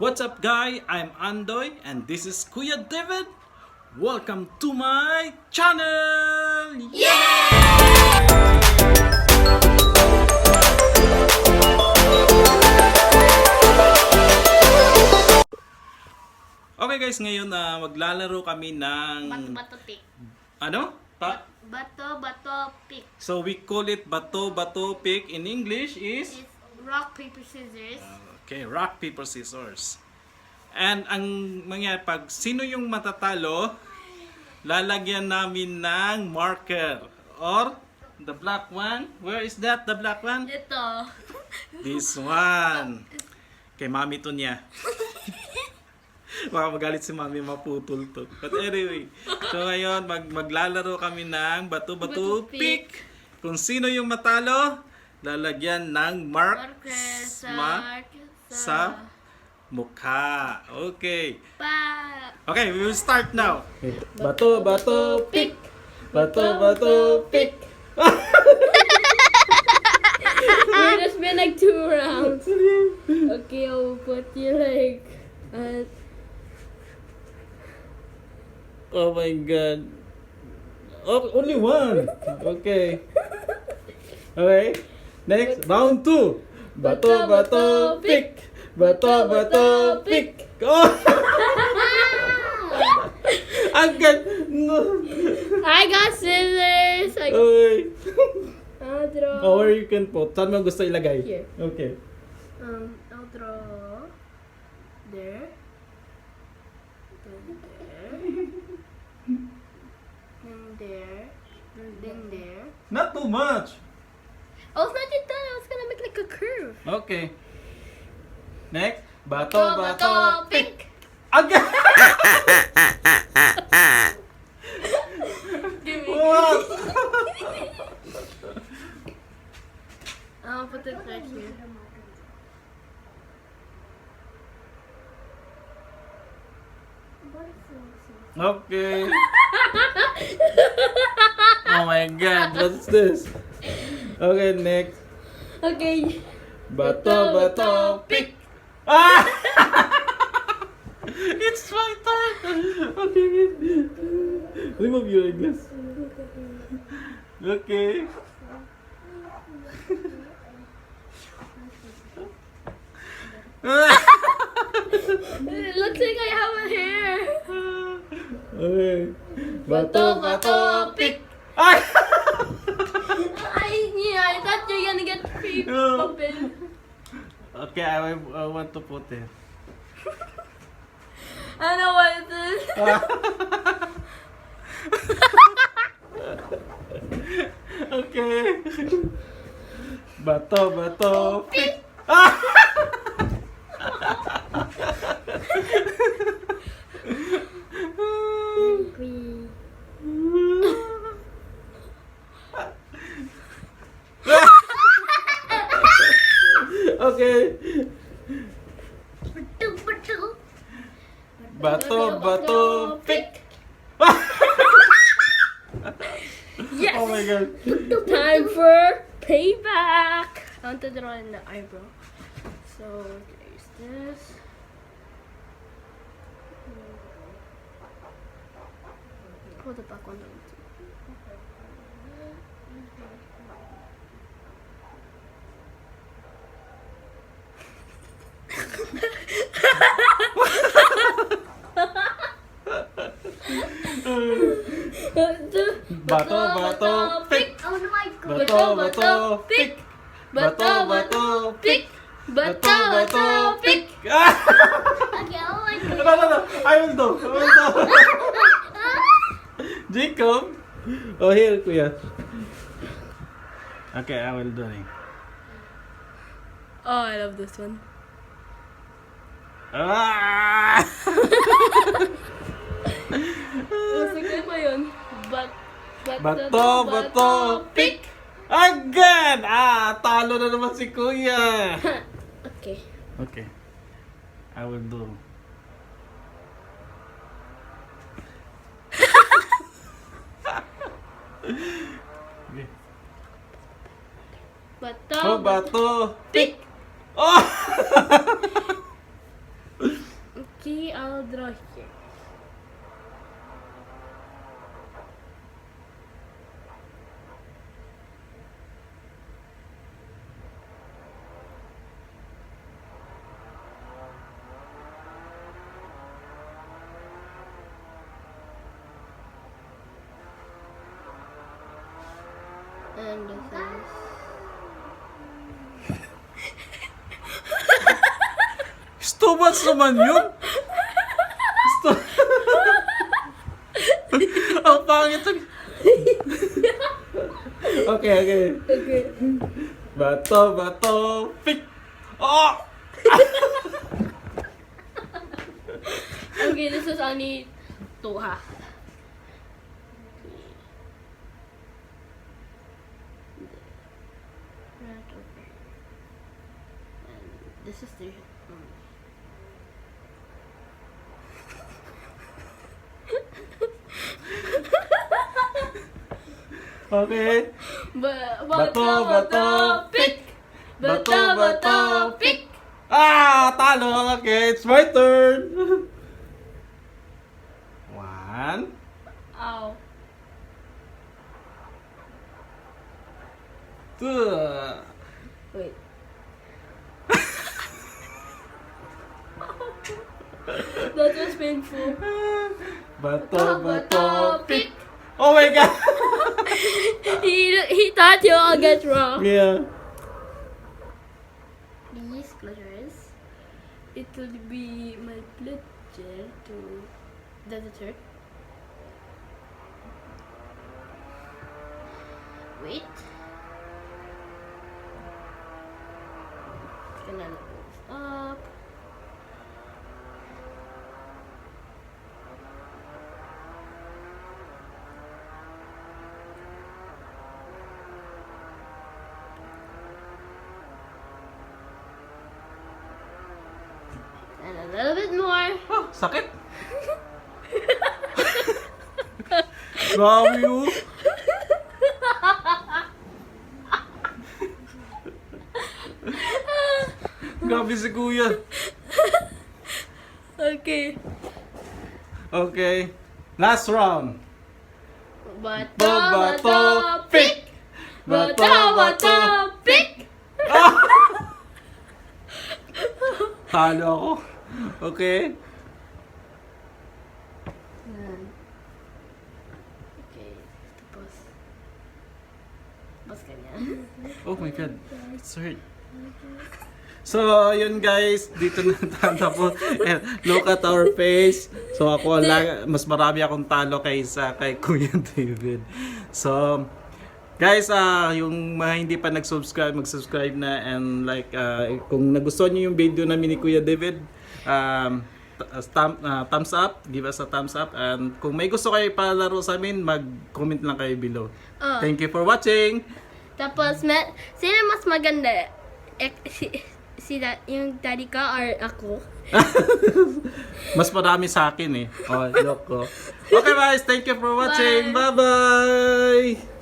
What's up, guy? I'm Andoy and this is Kuya David. Welcome to my channel! Okay guys, ngayon maglalaro kami ng... Bato pick. Ano? Bato pick. So we call it Bato pick. In English is... It's rock, paper, scissors. Okay, rock, paper, scissors. And ang mangyayari, pag sino yung matatalo, lalagyan namin ng marker. Or, the black one. Where is that, the black one? Ito. This one. Kay mami to niya. Baka magalit si mami, maputol to. But anyway, so ngayon, maglalaro kami ng bato pick. Kung sino yung matalo, lalagyan ng Marker sa mukha. Okay. Pa. Okay, we will start now. Bato pick. Bato pick. There's been like 2 rounds. Okay, I'll put you like... Oh my god. Oh, only one. Okay. Okay. Next, round 2. Bato pick. Bato pick. Oh! Agad. No. I got scissors. Okay. I'll draw. Oh, where you can put. Saan mo gusto ilagay? Here. Okay. I'll draw there. Then there. Then there. Then there. Not too much. Oh, it's not yet done. I was gonna make like a curve. Okay. Next, bato pick. Pick. Agad. Give me. What? I'll put it right here. Okay. Oh my god, what's this? Okay, next. Okay. Bato pick. Ah! It's my turn. Okay. Remove your glass. Okay. It looks like I have a hair. Okay. Bato pick. Ah! I thought you're gonna get free open. Okay, I want to put it. I don't know what it is. Okay. Bato pick. Ah! Okay. Bato pick. Yes. Oh my god. Time for payback. I want to draw in the eyebrow. So there's this. Hold the back one down. Bato pick. Oh my god. Bato pick. Bato pick. Bato pick. Ah! Okay, oh my god. No. I will do. Jacob. Oh, here, kuya. Okay, I will do it. Oh, I love this one. Ah! Masagay ba yun? Bato pick. Again! Ah, talo na naman si kuya. Okay. Okay. I will do. Okay. Bato. Oh, bato. Pick. Oh! See, I'll draw here. And this is... Stubats naman yun! Ang pangit. Okay. Okay. Bato, pick! Oh! Okay, this is only 2 ha. Right over. And this is 3. Okay. Bato, pick! Bato, pick! Ah! Talo! Okay, it's my turn! 1, Ow. 2, Wait. That was painful. Bato, pick! Oh my god! He thought you all get wrong. Yeah. Please close your eyes. It will be my pleasure to... That's the third. Wait. Gonna look this up. And a little bit more. Oh, sakit! Grabe yun! Grabe si kuya. Okay. Okay. Last round. Bato, pick! Bato, pick! Talo ako. Okay. Yan. Okay. Tapos. Tapos ganyan. Oh my god. It's hurt. So, yun guys, dito na tatapos. And look at our face. So, ako mas marami akong talo kaysa kay Kuya David. So, guys, yung mga hindi pa nag-subscribe, mag-subscribe na, and like, kung nagustuhan niyo yung video namin ni Kuya David, thumbs up, give us a thumbs up, and kung may gusto kayo palaro sa amin, mag-comment lang kayo below. Oh. Thank you for watching! Tapos, sino mas maganda? Yung daddy ka or ako? Mas marami sa akin eh. Oh, joke ko. Okay guys, thank you for watching. Bye-bye!